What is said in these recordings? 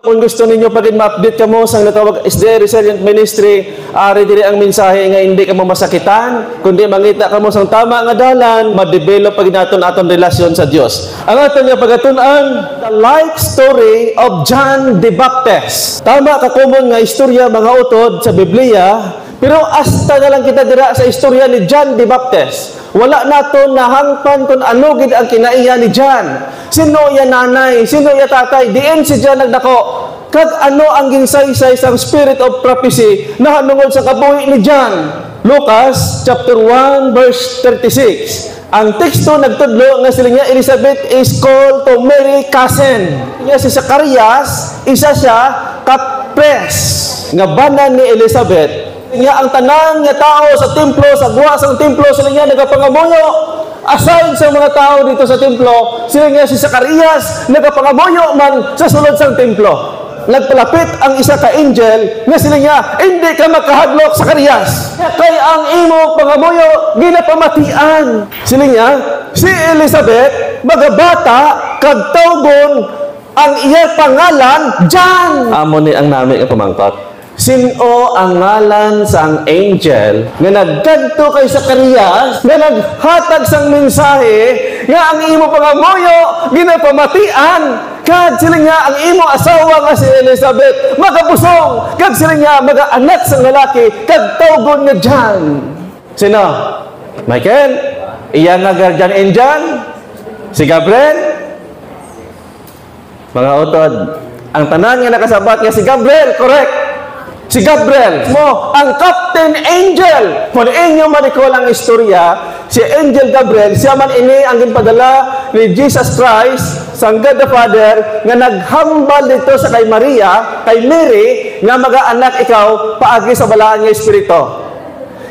Kung gusto ninyo pagin ma-update ka mo sa natawag SDA Resilient Ministry, ari diri ang mensahe nga hindi ka mo masakitan, kundi mangita ka mo sang tama nga dalan, ma-develop pag naton aton relasyon sa Dios. Ang aton nga pagatunan, the life story of John the Baptist. Tama ka common nga istorya mga utod sa Biblia, pero hasta na lang kita dira sa istorya ni John the Baptist. Wala nato nahangpan kung ano gid ang kinaiya ni John. Sino iya nanay? Sino iya tatay? Diin si John nagdako. Kag ano ang ginsaysay sang spirit of prophecy na hanungod sa kabuhi ni John? Lucas chapter 1 verse 36. Ang teksto nagtudlo nga sila niya Elizabeth is called to Mary cousin. Niya si Zacarias, isa siya kapres nga banan ni Elizabeth. Nga ang tanan nga tao sa templo, sa guwa sa templo, sila nga nagapangamuyo. Aside sa mga tao dito sa templo, sila nga si Zacarias nagapangamuyo man sa sulod sang templo. Nagpalapit ang isa ka angel nga sila nga, hindi ka makahadlok Zacarias. Kay ang imo pangamuyo ginapamatian. Sila nga, si Elizabeth magabata kag tawgon ang iya pangalan John. Amo ni ang nami nga pamangkot. Sino ang ngalan sang angel nga nagkadto kay Zacarias nga naghatag sang mensahe nga ang imo pangamuyo ginapamatian kag sila nga ang imo asawa nga si Elizabeth magapusong kag sila nga mag-anak sang lalaki kag tawgon nga John. Sino? Michael? Iya nga guardian angel? Si Gabriel? Mga utod, ang tanan nga nakasabat nga si Gabriel, correct? Si Gabriel mo, ang captain angel. Kung inyo manikol ang istorya, si Angel Gabriel, siya man ini ang ginpadala ni Jesus Christ, sang God the Father, nga naghambal dito sa kay Maria, kay Mary, nga mag-aanak ikaw paagi sa balaan nga Espiritu.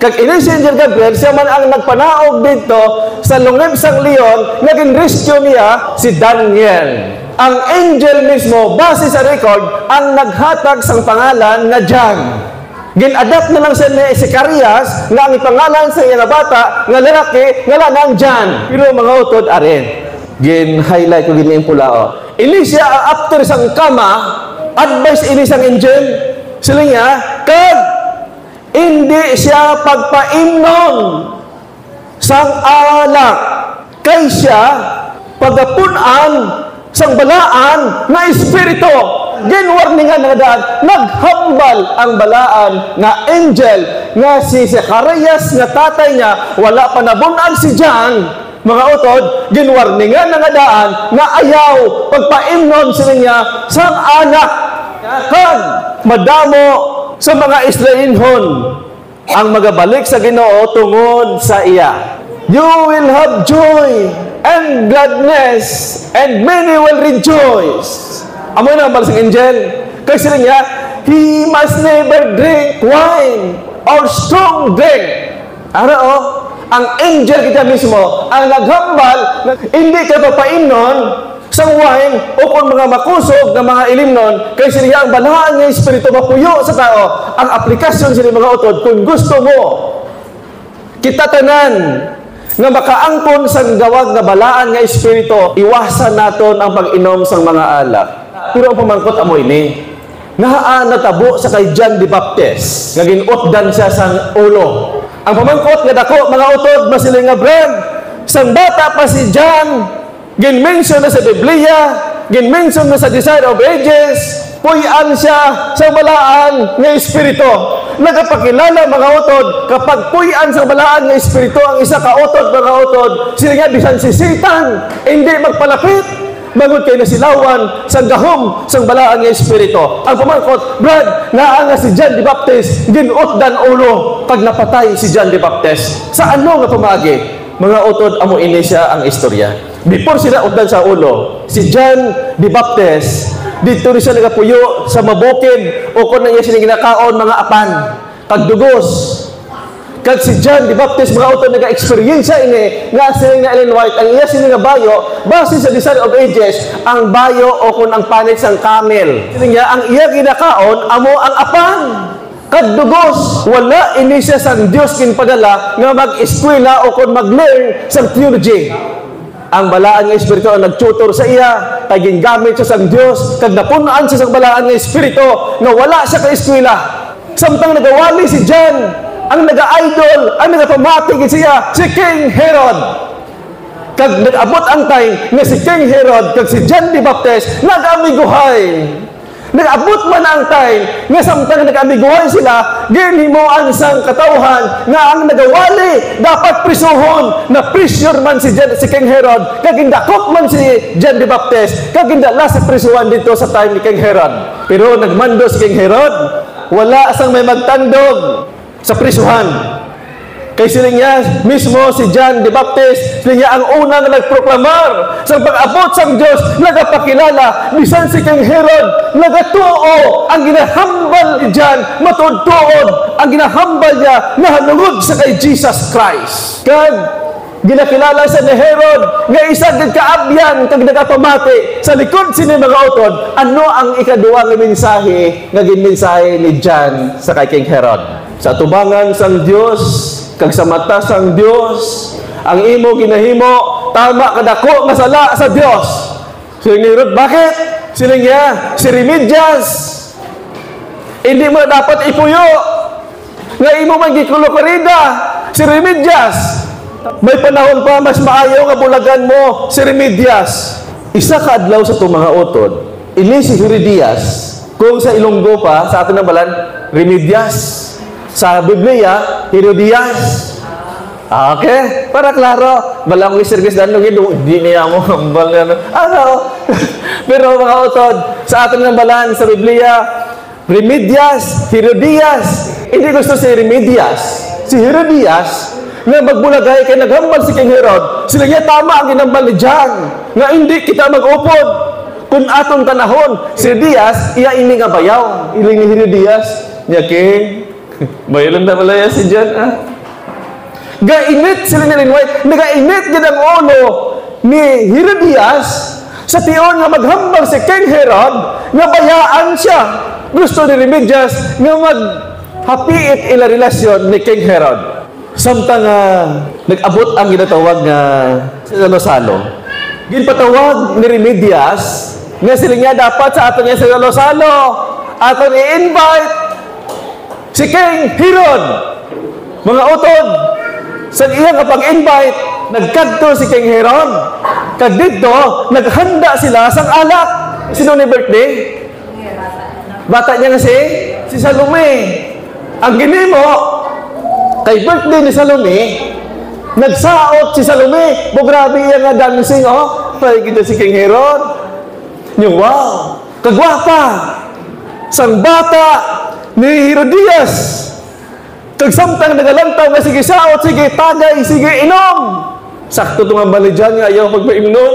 Kag ini si Angel Gabriel, siya man ang nagpanaog dito sa lungib sang leon, naging rescue niya si Daniel. Ang angel mismo, base sa record, ang naghatag sang pangalan nga John. Gin-adapt na lang siya ni Zacarias nga ang pangalan sa iya nga bata, nga lalaki, nga lanang John. Pero mga utod, arin. Gin-highlight ko gini yung pulao. Ini siya after sang kama, advice ini sang angel, sila nga, kag hindi siya pagpaimnon sang alak. Kay siya, pagapunan sang balaan nga espiritu. Ginwarningan nga daan, naghambal ang balaan nga angel nga si Zacarias nga tatay niya, wala pa nabunan si John. Mga utod, ginwarningan nga daan nga ayaw pagpaimnon sila niya sang anak. Kag madamo sa mga Israelhon ang magabalik sa Ginoo tungod sa iya. You will have joy and gladness, and many will rejoice. Amo na ang balasang angel. Kasi sila niya, he must never drink wine or strong drink. Ano ang angel kita mismo, ang naghambal, hindi ka papainon sa wine o kung mga makusog na mga ilimnon, kaya sila ang balaan ng espiritu mapuyo sa tao. Ang aplikasyon sila mga utod, kung gusto mo, kita tanan, nga makaangkon sa gawag nga balaan nga espiritu, iwasan naton ang pag-inom sang mga alak. Pero ang pamangkot amo ini, natabo sa kay John the Baptist, nga ginutdan siya sang ulo. Ang pamangkot nga dako mga utod masiling nga brand, sang bata pa si John, gin-mention na sa Biblia, gin-mention na sa Desire of Ages, puyan siya sa balaan nga espiritu. Nagapakilala mga utod, kapag puyan sa balaan nga espiritu ang isa ka utod mga utod, sila nga bisan si Satan, hindi magpalapit, bangod kay nasilawan sang gahom sang balaan nga espiritu. Ang pamangkot, Brad, nga si John the Baptist, ginutdan ulo pag napatay si John the Baptist. Sa ano nga pamagi? Mga utod, amo ini siya ang istorya. Before sila utdan sa ulo, si John the Baptist, dito rin siya nagapuyo sa mabukid o kung na iya siya ginakaon mga apan, kagdugos. Kag si John the Baptist, mga utod nag-experience ini, nga siya nga Ellen White, ang iya siya nga bayo, base sa Desire of Ages, ang bayo o kung ang panit sang camel. Siya ang iya ginakaon, amo ang apan. Kadugos, wala ini siya sa Diyos kinpadala nga mag-eskwela o kung mag-learn sa theology. ang balaan nga espiritu ang nagtutor sa iya, kay gingamit siya sang Dios, kag napunaan siya sang balaan nga espiritu nga wala siya ka eskwela. Samtang nagawali si John, ang naga-idol, ang nagapamatig siya, si King Herod. Kag nag-abot ang time nga si King Herod kag si John the Baptist nag-amiguhay. Nag-abot man ang time nga samtang nag-amiguhay sila, ginhimuan sang katawhan nga ang nagawali dapat prisuhon, na pressure man si King Herod, kag indakop man si John the Baptist, kag indala sa prisuhan dito sa time ni King Herod. Pero nagmando si King Herod, wala sang may magtandog sa prisuhan. Kay sila niya, mismo si John the Baptist, sila niya ang unang nagproklamar sa pag-abot sang Diyos, nagapakilala, bisan si King Herod, nagatuo, ang ginahambal ni John, matudtuod, ang ginahambal niya, nahanungod sa kay Jesus Christ. Kag, ginakilala sa ni Herod, nga isa din kaabyan, kag nagapamati, sa likod sini mga utod, ano ang ikaduwa nga mensahe, nga ginmensahe ni John sa kay King Herod? Sa tubangan sang Diyos, kag sa mata sang Dios, ang imo ginahimo tama kadako nga sala sa Dios. Siling ni Herod, bakit? Siling niya, si Remedias, hindi mo dapat ipuyo nga imo man gikulukorida. Si Remedias, may panahon pa mas maayo nga bulagan mo si Remedias. Isa ka adlaw sa itong mga utod, ini si Herodias, kung sa Ilonggo pa sa atin ang balan, Remedias. Sa Biblia, Herodias. Okay? Para klaro. Balang service dan hindi niya mo hambal na. Pero mga utod, sa atin ng balan, sa Biblia, Remedias, Herodias. Hindi gusto si Remedias. Si Herodias, na magbulagay kay naghambal si King Herod, sila niya tama ang ginambal ni John, nga hindi kita mag-upod. Kung atong tanahon, si Herodias, iya ini nga bayaw. Iling ni Herodias, niya King, bayalan na malaya si John, Gainit sila nilinway, nagainit din ang ulo ni Herodias sa tiyon nga maghambal si King Herod, nga bayaan siya. Gusto ni Remedias nga maghapiit ila relasyon ni King Herod. Samtang nag-abot ang ginatawag nga salo-salo. Ginpatawag ni Remedias nga sila nga dapat sa ato niya salo-salo. Ato i-invite si King Herod. Mga utod, sa iyang kapag-invite, nagkadto si King Herod. Kag dito, naghanda sila sang alak. Sino ni birthday? Bata niya nga si Salome. Ang ginimo, kay birthday ni Salome, nagsaot si Salome. Grabe yan nga dancing, Pag kita si King Herod. Yung wow, kagwapa. Sang bata ni Herodias, kagsamtang nagalantaw nga sige saot, sige tagay, sige inom. Sakto itong ang bali dyan nga ayaw magpainom.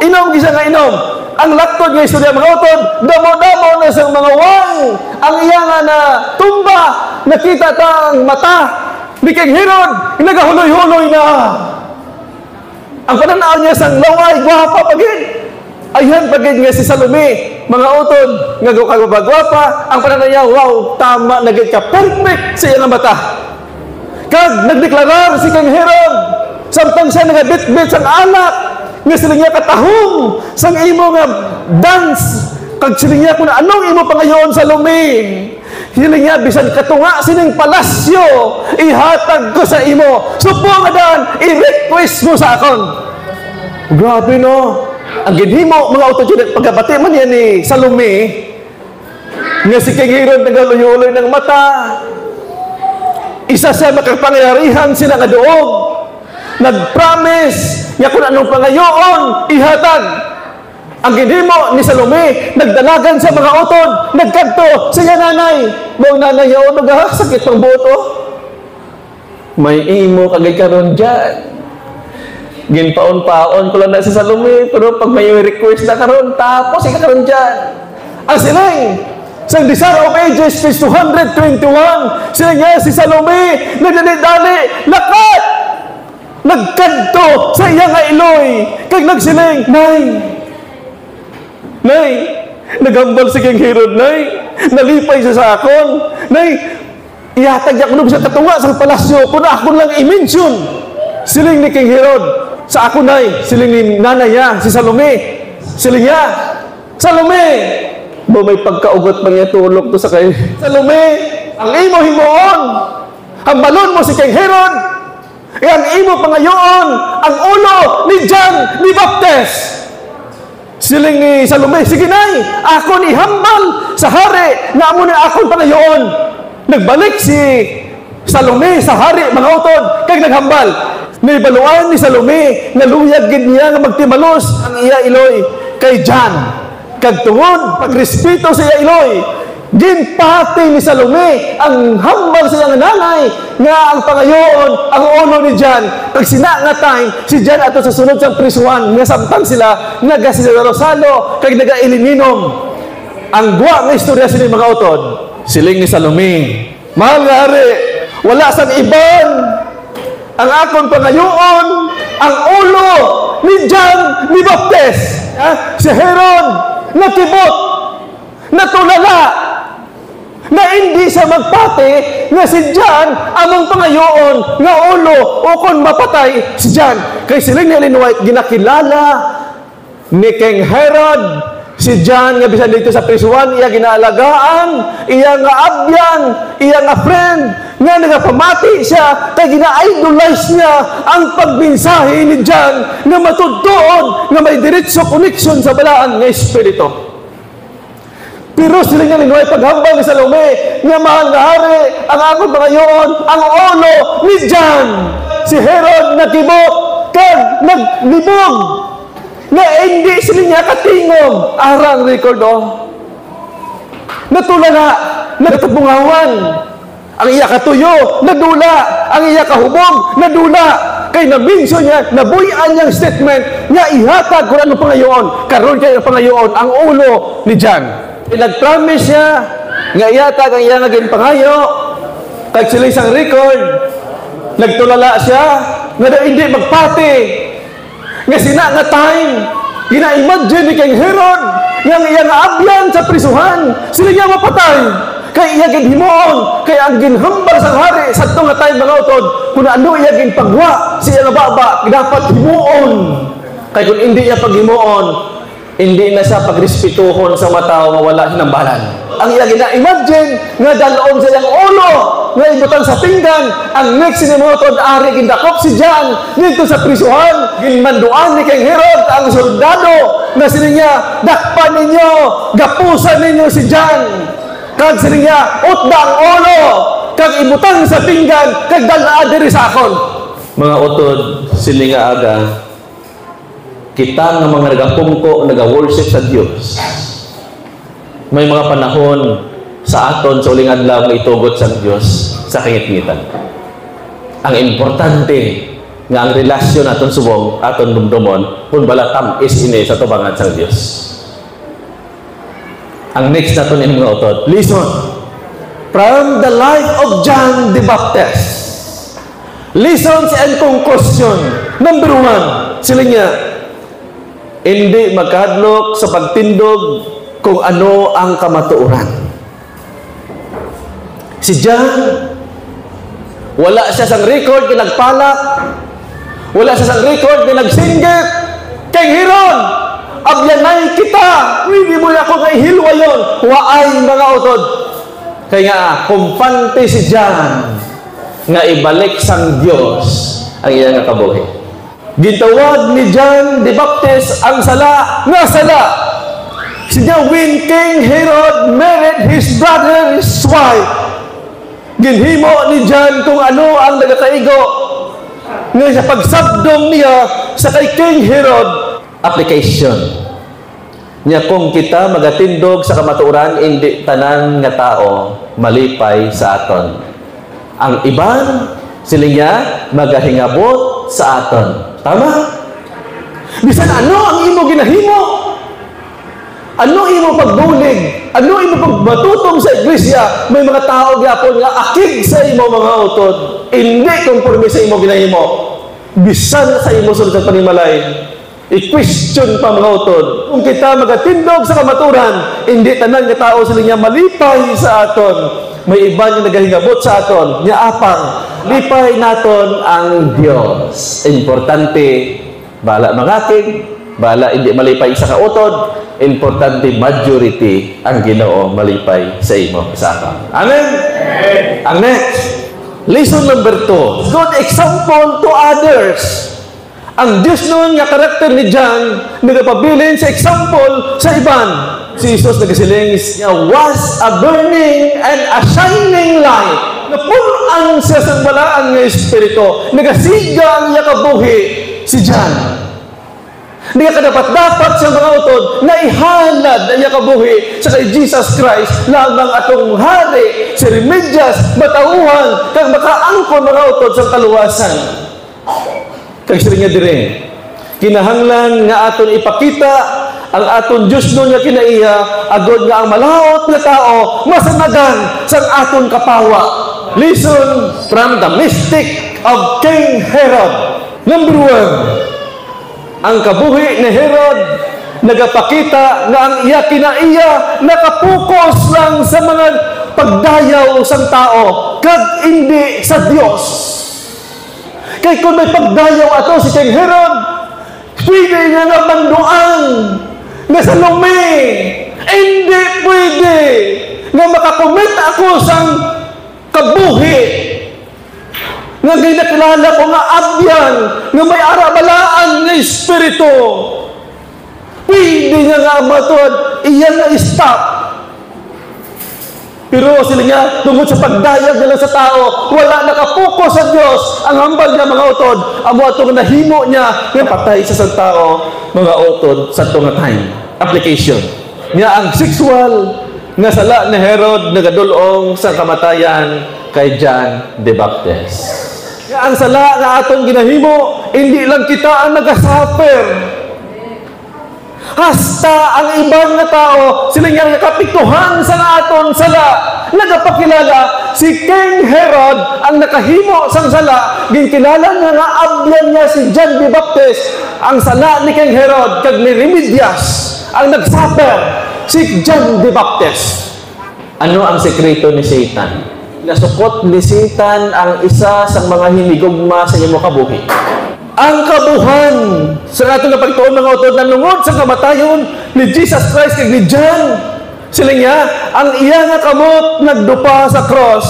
Inom gisa nga inom. Ang laktod nga istorya mga utod, damo-damo na sa mga wang. Ang iya nga na tumba, nakita tang mata ni King Herod, nagahuloy-huloy na. Ang pananaw niya sang laway, gwapa pagin. Ayan pagid nga si Salome, mga utod, nga kagwapa, ang pananaw niya, wow, tama, nagit ka, perfect sa iyang mata. Kag, nagdeklarar si King Herod, samtang siya nagabit-bit sang anak, nga sila niya katahong, sang imo nga dance, kag sila niya kung anong imo pangayon Salome. Sila niya, bisan katunga sining palasyo, ihatag ko sa imo, supo nga dan, i-request mo sa akon. Grabe no? Ang ginhimo, mga autodidactic, pagkabati man yan ni Salome, nga si King Herod nagaluyo-uloy ng mata, isa sa makapangyarihan sila nga doog, nag-promise, nga kung anong pangayoon, ihatag. Ang ginhimo ni Salome, nagdalagan sa mga utod, nagkanto, siya nanay, buong nanay yun, sakit pang buto. May imo kagay karon dyan. Ginpaon-paon ko lang na si Salome, pero pag may request na karon, tapos ikaroon dyan. Ang silang, sa Desire of Ages, page 221, sila nga si Salome, nagdali-dali, lakat! Nagkanto sa iya nga iloy, kag nagsiling, Nay, nagambal si King Herod, Nay, nalipay siya sa akon, Nay, ihatag niya ko sa katunga sa palasyo, kung ako lang i-mention, siling ni King Herod, sa ako nay, siling ni nanay niya, si Salome. Siling niya, Salome! Bo may pagkaugot pa niya tulog to sa kay Salome, ang imo himuon, ang balon mo si King Herod, ang imo pangayoon, ang ulo ni John ni Baptist. Siling ni Salome, sige nay, ako ni hambal sa hari na amo na akong pangayoon. Nagbalik si Salome sa hari, mga utod, kag naghambal. Nibaluan ni Salome, naluyag gid niya nga magtimalos ang iya iloy kay John. Kag tungod pagrespeto sa iya iloy, ginpati ni Salome ang hambal sa iyang nanay nga ang pangayoon, ang ulo ni John. Kag sina nga time, si John ato sa sunod sa prisuhan, nga samtang sila naga sila Rosalo, kag naga-ilininom. Ang guwa nga istorya sila mga utod. Siling ni Salome, mahal nga hari, wala sang iban ang akong pangayoon, ang ulo ni John ni Baptist. Si Herod nakibot, natulala, na hindi siya magpati na si John among pangayoon nga ulo o kung mapatay si John. Kay siling ni Ellen White, ginakilala ni King Herod si John nga bisan dito sa prisuhan, iya ginaalagaan, iya nga abyan, iya nga friend, nga nagapamati siya, kay gina-idolize niya ang pagbinsahe ni John nga matudtuon, nga may diretso connection sa balaan nga espiritu. Pero sila nga linuay paghambal ni Salome, nga mahal nga hari, ang akong pangayoon, ang ulo ni John. Si Herod nakibot, kag naglibog, na hindi sila niya katingog. Arang record, natulala, nagtabungawan. Ang iya katuyo, nadula. Ang iya kahubog, nadula. Kay nabinso niya, nabuyan niyang statement, niya ihatag kung ano pangayoon. Karon kayo pangayoon, ang ulo ni John. Nag-promise niya, nga ihatag ang iya naging pangayo. Kag sila isang record, nagtulala siya, nga daw hindi magpati. Nga sina nga time, gina-imagine ni King Herod, nga iya nga abyan sa prisuhan, sila niya mapatay. Kay iya ginhimoon, kay ang ginhambal sa hari, sa itong nga time mga utod, kung ano iya ginpagwa, siya nga baba, dapat himuon. Kay kung hindi iya paghimuon, hindi na siya pagrespetuhon sa matao nga wala hinambalan. Ang iya gina-imagine, nga dalon sa iyang ulo, nga ibutan sa pinggan, ang next ni mga utod, ari gindakop si John, dito sa prisuhan, ginmanduan ni King Herod, ang soldado, na sila niya, dakpan ninyo, gapusan ninyo si John. Kag sila niya, utda ang ulo, kag ibutan sa pinggan, kag dalaan diri sa akon. Mga utod, sila nga aga, kita ng mga nagapungko, nag-worship sa Diyos. May mga panahon sa aton sa uling adlaw nga itugot sa Diyos sa kingit-ngitan. Ang importante nga ang relasyon aton subong, aton dumdomon, kung balatam is ini sa tubangan sa Diyos. Ang next naton ini mga utod, listen, from the life of John the Baptist. Lessons and conclusion. Number 1, sila niya, hindi magkahadlok sa pagtindog kung ano ang kamatuoran. Si John, wala siya sang record na nagpalak, wala siya sang record na nagsinggit. King Herod, abyanay kita, hindi mo ako kay hilwayon, waay mga utod. Kaya nga, kumpante si John, nga ibalik sang Diyos ang iyang kabuhi. Gitawag ni John the Baptist ang sala nga sala. Siya when King Herod married his brother's wife, ginhimo ni John kung ano ang nagakaigo nga sa pagsabdong niya sa kay King Herod. Application niya, kung kita magatindog sa kamatuoran, hindi tanan nga tao malipay sa aton. Ang iban, sila niya magahingabot sa aton. Tama? Bisan ano ang imo ginahimo? Ano imo pagbulig? Ano imo pagbatutong sa iglesia? May mga tao gyapon nga akig sa imo mga utod, hindi konforme sa imo ginahimo. Bisan sa imo sulod sa panimalay, i-question pa mga utod. Kung kita magatindog sa kamaturan, hindi tanan nga tao sila niya malipay sa aton. May iba nga nagahingabot sa aton, nya apang lipay naton ang Dios. Importante Bala mangakig, bala hindi malipay sa kautod, importante majority ang Ginoo malipay sa imo kasama. Amen? Ang next, lesson number 2, good example to others. Ang Diyos noon nga karakter ni John, nagapabilin sa example sa iban. Si Jesus nagasiling niya was a burning and a shining light. Napunan siya sa balaan ng Espiritu. Nagasiga ang iya kabuhi si John. Hindi ka dapat sa mga utod na ihalad ang iya kabuhi sa kay Jesus Christ lamang atong hari, si Remedias, matauhan, kag makaangkon mga utod sa kaluwasan. Kag siya dire, kinahanglan nga aton ipakita ang aton Diyos nun nga kinaiya, agod nga ang malaot na tao, masanagan sa aton kapawa. Listen from the mystic of King Herod. Number 1, ang kabuhi ni Herod nagapakita nga ang iya kinaiya nakapokus lang sa mga pagdayaw sang tao kag hindi sa Dios. Kay kung may pagdayaw ato si King Herod, pwede niya nga banduan nga sa lumi. Hindi pwede nga makakomit ako sang kabuhi nga ginakilala ko nga abyan nga may arabalaan ng Espiritu. Pwede niya nga matod iyan na stop. Pero sila nga, tungkol sa pagdayag nila sa tao, wala nakapokus sa Diyos. Ang hambal niya, mga utod, ang mga itong nahimo niya, nga patay sa tao, mga utod, sa itong time. Application. Nga ang sexual, nga sala ni Herod, nagadulong sa kamatayan kay John the Baptist. Nga ang sala nga atong ginahimo, hindi lang kita ang nagasuffer. Hasta ang ibang na tao, sila nga nakapiktuhan sa aton sala. Nagapakilala, si King Herod ang nakahimo sang sala. Ginkilala nga abyan niya si John the Baptist. Ang sala ni King Herod, kag ni Remedias, ang nagsuffer, si John the Baptist. Ano ang sekreto ni Satan? Nasukot ni Satan ang isa sa mga hinigugma sa iyong kabuhi. Ang kabuhan sa atong napagtuon mga utod na lungod sa kamatayon ni Jesus Christ kag ni John. Sila nga, ang iya nga kamot nagdupa sa cross.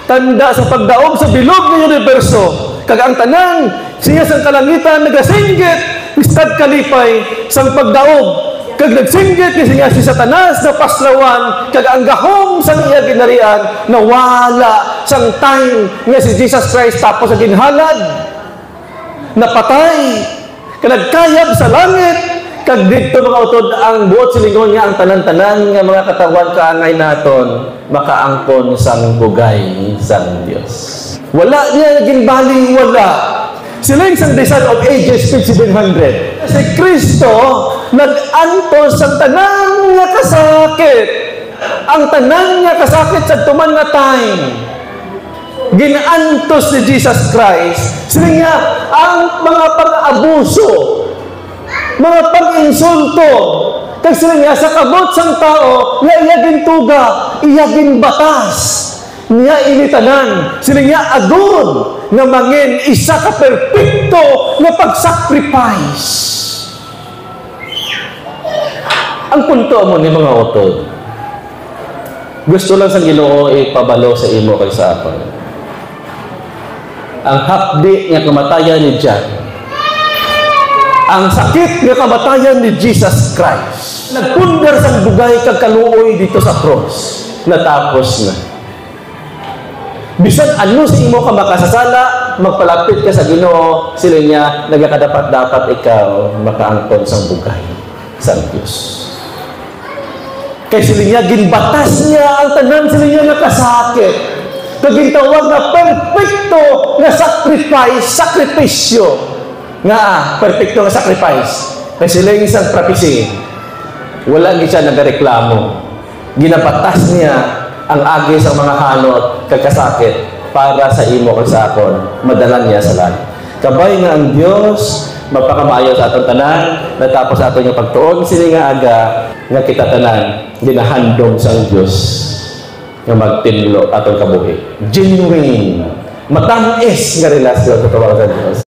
Tanda sa pagdaog sa bilog ng universo. Kag ang tanan, siya sa kalangitan nagasinggit, istad kalipay sang pagdaog. Kag nagsinggit kasi nga si Satanas na paslawan, kag ang gahom sang iya ginarian, nawala sang time nga si Jesus Christ tapos sa ginhalad. Napatay, kanagkayab sa langit, kag dito mga utod ang buot silingon nga ang tanan-tanan nga mga katawan kaangay naton makaangkon sang bugay sang Dios. Wala niya ginbaling wala. Siling sang Design of Ages 5700. Si Kristo nag-antos sang tanan nga kasakit. Ang tanan nga kasakit sa tuman nga time. Ginaantos ni Jesus Christ. Sila nga, ang mga pang-abuso, mga pang-insulto, kag sila nga, sa kabot sang tao, nga iyagin tuga, iyagin batas, niya initanan. Sila nga, agod, nga mangin, isa ka perfecto, nga pag-sacrifice. Ang punto mo ni mga utod, gusto lang sa Ginoo ipabalo sa imo kay sa akin. Ang hapdi nga kamatayan ni John, ang sakit nga kamatayan ni Jesus Christ, nagpundar sa bugay kag kaluoy dito sa cross, natapos na. Bisan ano sa imo ka makasasala, magpalapit ka sa Ginoo, sila niya nagakadapat-dapat ikaw makaangkon sa bugay sa Diyos. Kay sila niya ginbatas niya ang tanan sila niya nakasakit. Kagintawag na perfecto na sacrifice, sakripisyo. Nga, perfecto na sacrifice. Kasi sila yung isang prophecy. Wala siya nagareklamo. Ginapatas niya ang agi sa mga halot, kagkasakit, para sa imo kag sa akon, madala niya sa langit. Kabay nga ang Dios, magpakamayo sa atong tanan, natapos sa atong pagtuon, sila nga aga, nga kita tanan, ginahandom sa Dios nga magtinlo atong kabuhi. Genuine, matamis nga relasyon sa tawag sa Diyos.